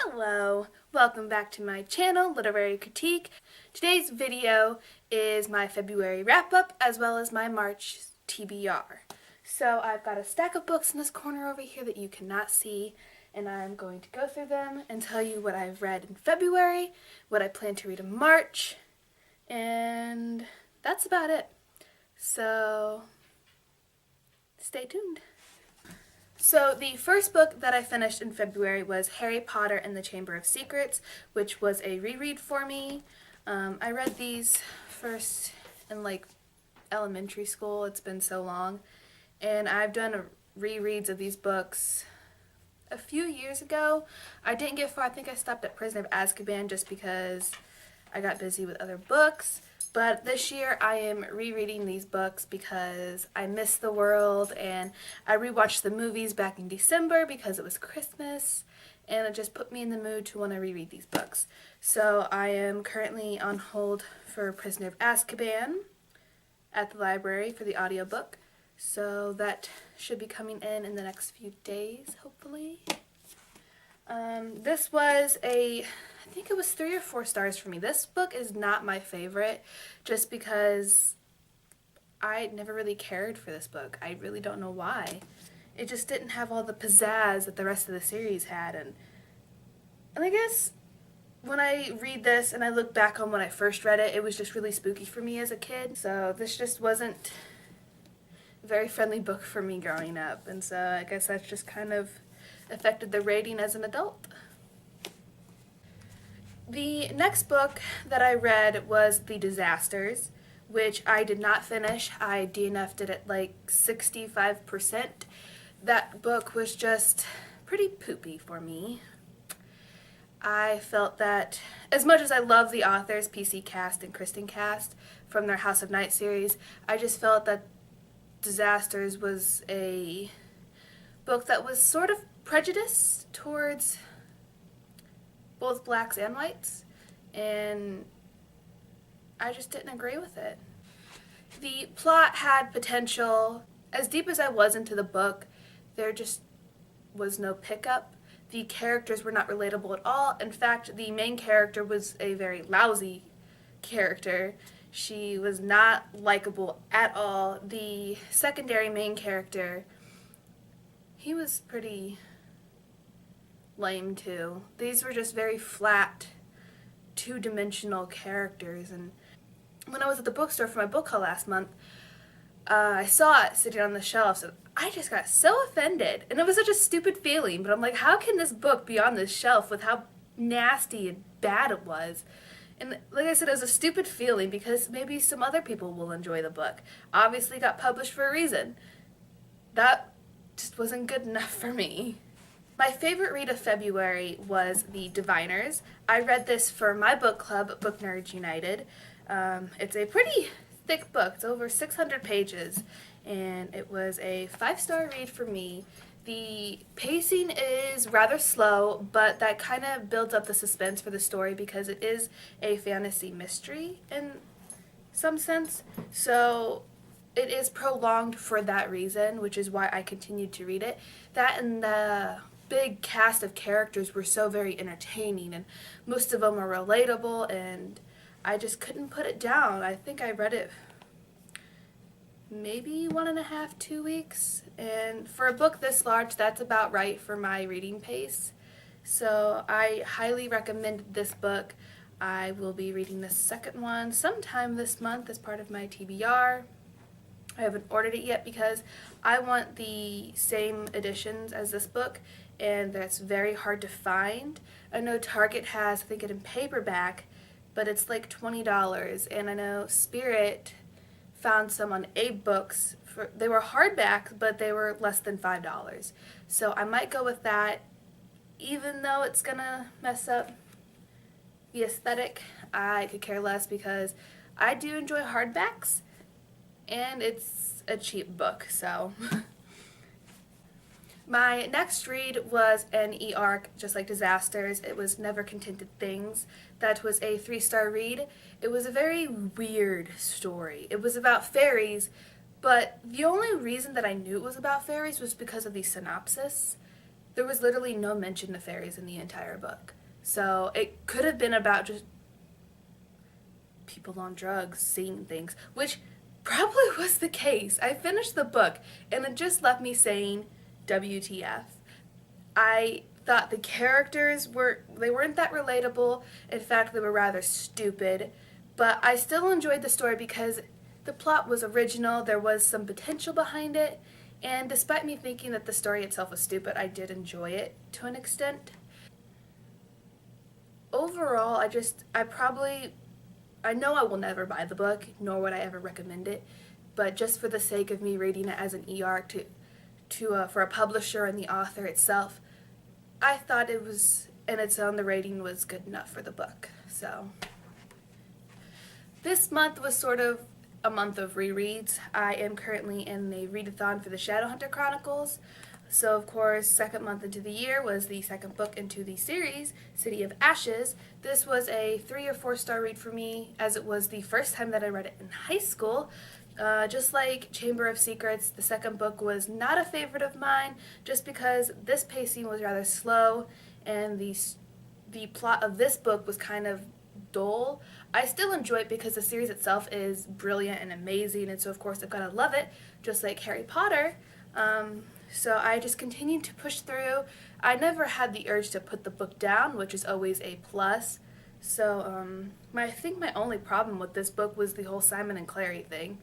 Hello, welcome back to my channel, Literary Critique. Today's video is my February wrap-up as well as my March TBR. So I've got a stack of books in this corner over here that you cannot see, and I'm going to go through them and tell you what I've read in February, what I plan to read in March, and that's about it. So stay tuned. So the first book that I finished in February was Harry Potter and the Chamber of Secrets, which was a reread for me. I read these first in elementary school. It's been so long. And I've done rereads of these books a few years ago. I didn't get far. I think I stopped at Prisoner of Azkaban just because I got busy with other books. But this year I am rereading these books because I miss the world, and I rewatched the movies back in December because it was Christmas, and it just put me in the mood to want to reread these books. So I am currently on hold for Prisoner of Azkaban at the library for the audiobook. So that should be coming in the next few days, hopefully. This was I think it was 3 or 4 stars for me. This book is not my favorite just because I never really cared for this book. I really don't know why. It just didn't have all the pizzazz that the rest of the series had, and I guess when I read this and I look back on when I first read it, it was just really spooky for me as a kid. So this just wasn't a very friendly book for me growing up, and so I guess that's just kind of affected the rating as an adult. The next book that I read was The Dysasters, which I did not finish. I DNF'd it at like 65%. That book was just pretty poopy for me. I felt that, as much as I love the authors, PC Cast and Kristen Cast, from their House of Night series, I just felt that Dysasters was a book that was sort of prejudiced towards both blacks and whites, and I just didn't agree with it. The plot had potential. As deep as I was into the book, there just was no pickup. The characters were not relatable at all. In fact, the main character was a very lousy character. She was not likable at all. The secondary main character, he was pretty lame too. These were just very flat, two-dimensional characters, and when I was at the bookstore for my book haul last month, I saw it sitting on the shelves, and I just got so offended, and it was such a stupid feeling, but I'm like, how can this book be on this shelf with how nasty and bad it was? And like I said, it was a stupid feeling because maybe some other people will enjoy the book. Obviously got published for a reason. That just wasn't good enough for me. My favorite read of February was The Diviners. I read this for my book club, Book Nerds United. It's a pretty thick book. It's over 600 pages, and it was a 5-star read for me. The pacing is rather slow, but that kind of builds up the suspense for the story because it is a fantasy mystery in some sense. So it is prolonged for that reason, which is why I continued to read it. That and the big cast of characters were so very entertaining, and most of them are relatable, and I just couldn't put it down. I think I read it maybe 1.5, 2 weeks, and for a book this large, that's about right for my reading pace. So I highly recommend this book. I will be reading the second one sometime this month as part of my TBR. I haven't ordered it yet because I want the same editions as this book, and that's very hard to find. I know Target has, I think, it in paperback, but it's like $20, and I know Spirit found some on Abe Books. They were hardback, but they were less than $5. So I might go with that, even though it's gonna mess up the aesthetic. I could care less because I do enjoy hardbacks, and it's a cheap book, so. My next read was an e-arc, just like Dysasters. It was Never Contented Things. That was a 3-star read. It was a very weird story. It was about fairies, but the only reason that I knew it was about fairies was because of the synopsis. there was literally no mention of fairies in the entire book. So it could have been about just people on drugs seeing things, which probably was the case. I finished the book and it just left me saying WTF. I thought the characters weren't that relatable. In fact, they were rather stupid. But I still enjoyed the story because the plot was original, there was some potential behind it, and despite me thinking that the story itself was stupid, I did enjoy it to an extent. Overall, I know I will never buy the book, nor would I ever recommend it, but just for the sake of me reading it as an e-arc for a publisher and the author itself, I thought it was, in its own, the rating was good enough for the book. So this month was sort of a month of rereads. I am currently in a readathon for the Shadowhunter Chronicles. So of course, second month into the year was the second book into the series, City of Ashes. This was a 3 or 4 star read for me, as it was the first time that I read it in high school. Just like Chamber of Secrets, the second book was not a favorite of mine, just because this pacing was rather slow, and the plot of this book was kind of dull. I still enjoy it because the series itself is brilliant and amazing, and so of course I've got to love it, just like Harry Potter. So I just continued to push through. I never had the urge to put the book down, which is always a plus. So I think my only problem with this book was the whole Simon and Clary thing,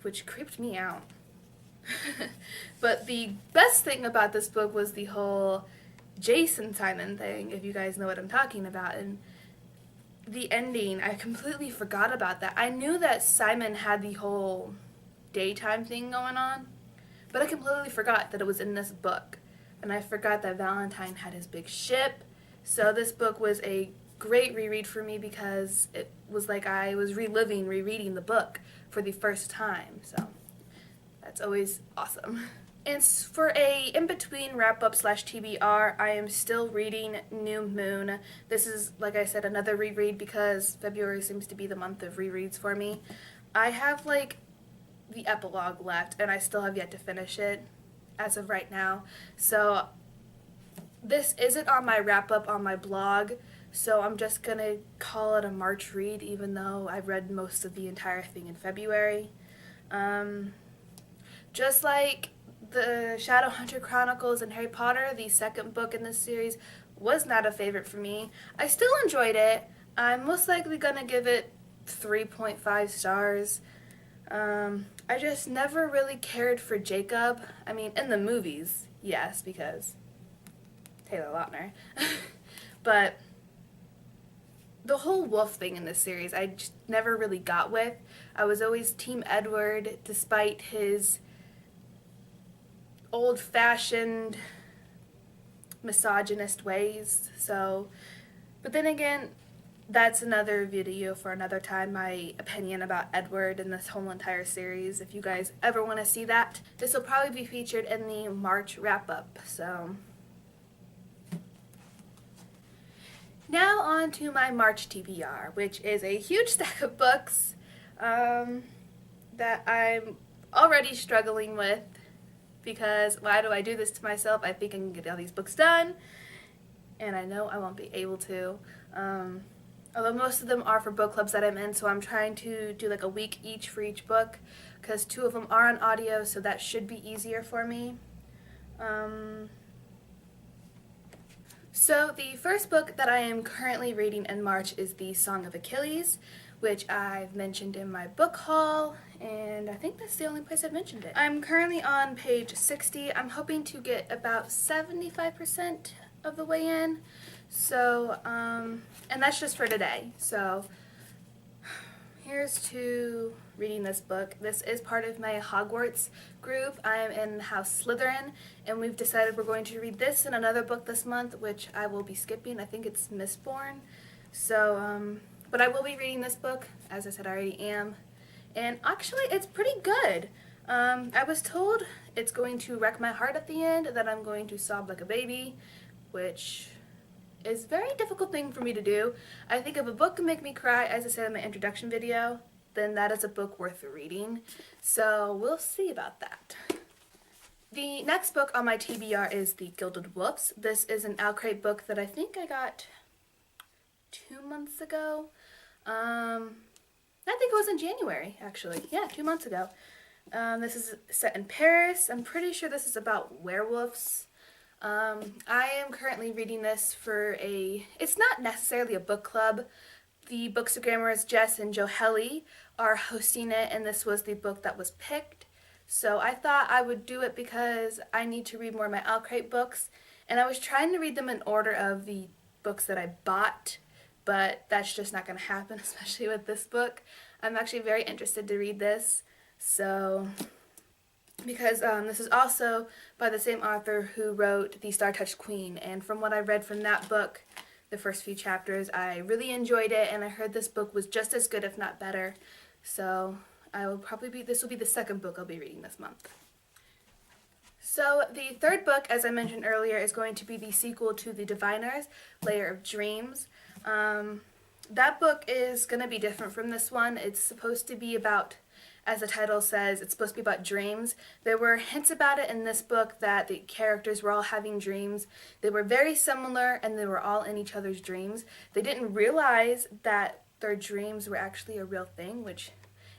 which creeped me out. But the best thing about this book was the whole Jason Simon thing, if you guys know what I'm talking about. And the ending, I completely forgot about that. I knew that Simon had the whole daytime thing going on, but I completely forgot that it was in this book. And I forgot that Valentine had his big ship. So this book was a great reread for me because it was like I was rereading the book for the first time. So that's always awesome. And for a in-between wrap-up / TBR, I am still reading New Moon. This is, like I said, another reread because February seems to be the month of rereads for me. I have, like, the epilogue left, and I still have yet to finish it as of right now. So this isn't on my wrap-up on my blog, so I'm just going to call it a March read, even though I've read most of the entire thing in February. Just like the Shadowhunter Chronicles and Harry Potter, the second book in this series was not a favorite for me. I still enjoyed it. I'm most likely going to give it 3.5 stars. I just never really cared for Jacob. I mean, in the movies, yes, because Taylor Lautner. But the whole wolf thing in this series, I just never really got with. I was always Team Edward, despite his old-fashioned misogynist ways. So, but then again, that's another video for another time, my opinion about Edward and this whole entire series. If you guys ever want to see that, this will probably be featured in the March wrap-up. So now on to my March TBR, which is a huge stack of books that I'm already struggling with, because why do I do this to myself? I think I can get all these books done, and I know I won't be able to. Although most of them are for book clubs that I'm in, so I'm trying to do like a week each for each book, because 2 of them are on audio, so that should be easier for me. So the first book that I am currently reading in March is the Song of Achilles, which I've mentioned in my book haul, and I think that's the only place I've mentioned it. I'm currently on page 60. I'm hoping to get about 75% of the way in. So, and that's just for today. So, here's to reading this book. This is part of my Hogwarts group. I am in House Slytherin, and we've decided we're going to read this and another book this month, which I will be skipping. I think it's Mistborn. So, but I will be reading this book. As I said, I already am. And actually, it's pretty good. I was told it's going to wreck my heart at the end, that I'm going to sob like a baby, which is a very difficult thing for me to do. I think if a book can make me cry, as I said in my introduction video, then that is a book worth reading. So we'll see about that. The next book on my TBR is The Gilded Wolves. This is an Alcrate book that I think I got 2 months ago. I think it was in January, actually. Yeah, 2 months ago. This is set in Paris. I'm pretty sure this is about werewolves. I am currently reading this for it's not necessarily a book club. The Bookstagrammers Jess and Johelli are hosting it, and this was the book that was picked. So I thought I would do it because I need to read more of my Alcrate books, and I was trying to read them in order of the books that I bought, but that's just not going to happen, especially with this book. I'm actually very interested to read this, so because this is also by the same author who wrote The Star-Touched Queen, and from what I read from that book, the first few chapters, I really enjoyed it, and I heard this book was just as good, if not better. So this will be the second book I'll be reading this month. So the third book, as I mentioned earlier, is going to be the sequel to The Diviners, Lair of Dreams. That book is going to be different from this one. It's supposed to be about, as the title says, it's supposed to be about dreams. There were hints about it in this book that the characters were all having dreams. They were very similar, and they were all in each other's dreams. They didn't realize that their dreams were actually a real thing, which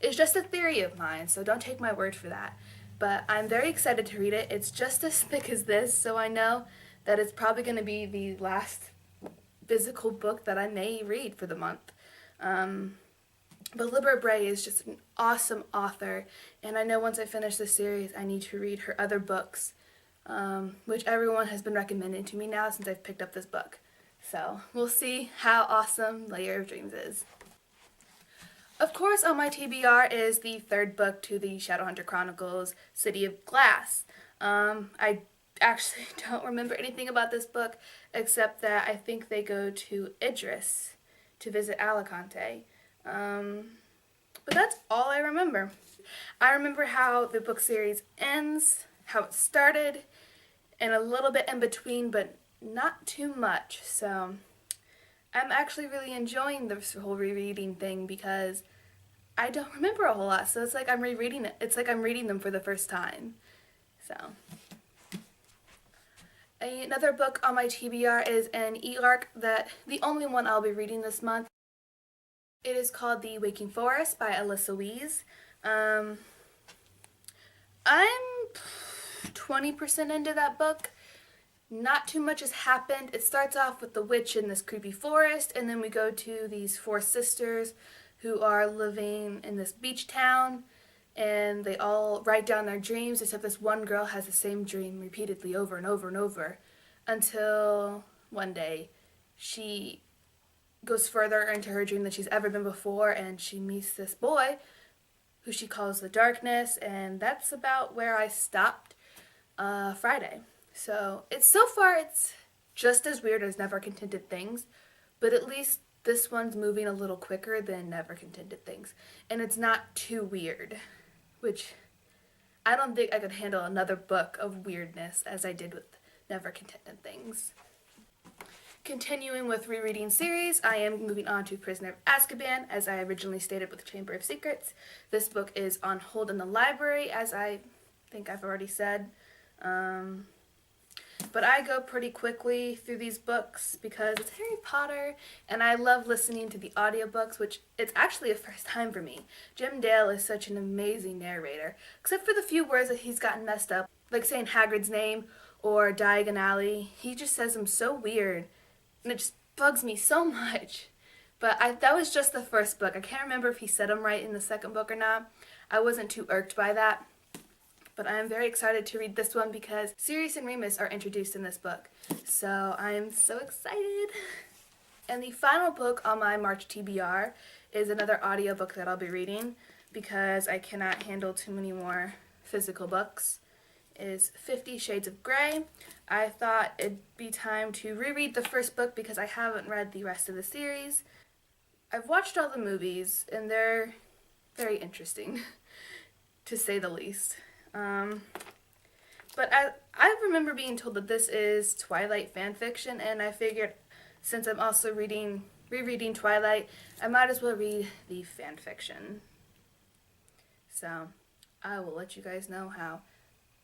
is just a theory of mine, so don't take my word for that. But I'm very excited to read it. It's just as thick as this, so I know that it's probably going to be the last physical book that I may read for the month. But Libra Bray is just an awesome author, and I know once I finish this series, I need to read her other books, which everyone has been recommending to me now since I've picked up this book. So we'll see how awesome Lair of Dreams is. Of course, on my TBR is the third book to the Shadowhunter Chronicles, City of Glass. I actually don't remember anything about this book except that I think they go to Idris to visit Alicante. But that's all I remember. I remember how the book series ends, how it started, and a little bit in between, but not too much. So I'm actually really enjoying this whole rereading thing because I don't remember a whole lot. So it's like I'm rereading it. It's like I'm reading them for the first time. So another book on my TBR is an e-arc that the only one I'll be reading this month. It is called The Waking Forest by Alyssa Wees. I'm 20% into that book. Not too much has happened. It starts off with the witch in this creepy forest, and then we go to these four sisters who are living in this beach town, and they all write down their dreams, except this one girl has the same dream repeatedly over and over and over, until one day she goes further into her dream than she's ever been before, and she meets this boy who she calls the Darkness, and that's about where I stopped Friday. So so far it's just as weird as Never Contented Things, but at least this one's moving a little quicker than Never Contented Things, and it's not too weird, which I don't think I could handle another book of weirdness as I did with Never Contented Things. Continuing with rereading series, I am moving on to Prisoner of Azkaban, as I originally stated with Chamber of Secrets. This book is on hold in the library, as I think I've already said. But I go pretty quickly through these books because it's Harry Potter, and I love listening to the audiobooks, which it's actually a first time for me. Jim Dale is such an amazing narrator, except for the few words that he's gotten messed up, like saying Hagrid's name or Diagon Alley. He just says them so weird, and it just bugs me so much. But that was just the first book. I can't remember if he said them right in the second book or not. I wasn't too irked by that. But I am very excited to read this one because Sirius and Remus are introduced in this book. So I am so excited. And the final book on my March TBR is another audiobook that I'll be reading because I cannot handle too many more physical books. It is 50 Shades of Grey. I thought it'd be time to reread the first book because I haven't read the rest of the series. I've watched all the movies and they're very interesting, to say the least. But I remember being told that this is Twilight fanfiction, and I figured since I'm also rereading Twilight, I might as well read the fanfiction. So I will let you guys know how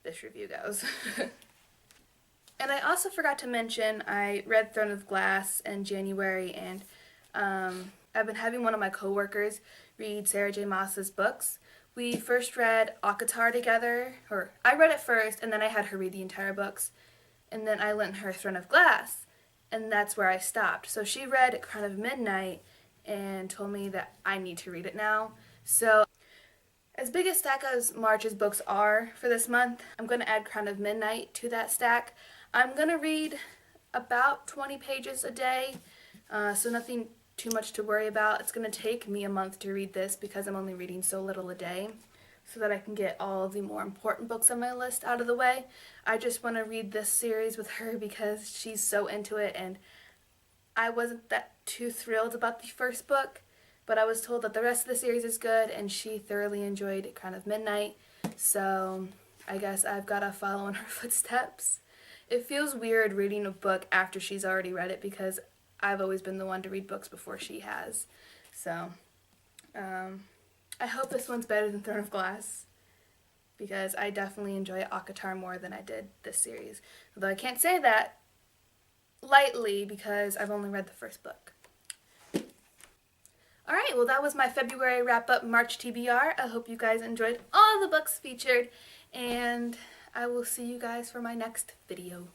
this review goes. And I also forgot to mention I read Throne of Glass in January, and I've been having one of my coworkers read Sarah J. Maas's books. We first read ACOTAR together, or I read it first, and then I had her read the entire books, and then I lent her Throne of Glass, and that's where I stopped. So she read Crown of Midnight and told me that I need to read it now. So as big a stack as March's books are for this month, I'm going to add Crown of Midnight to that stack. I'm going to read about 20 pages a day, so nothing too much to worry about. It's going to take me a month to read this because I'm only reading so little a day, so that I can get all of the more important books on my list out of the way. I just want to read this series with her because she's so into it, and I wasn't that too thrilled about the first book, but I was told that the rest of the series is good, and she thoroughly enjoyed Crown of Midnight, so I guess I've got to follow in her footsteps. It feels weird reading a book after she's already read it because I've always been the one to read books before she has. So, I hope this one's better than Throne of Glass because I definitely enjoy ACOTAR more than I did this series. Although I can't say that lightly because I've only read the first book. Alright, well that was my February wrap-up March TBR. I hope you guys enjoyed all the books featured, and I will see you guys for my next video.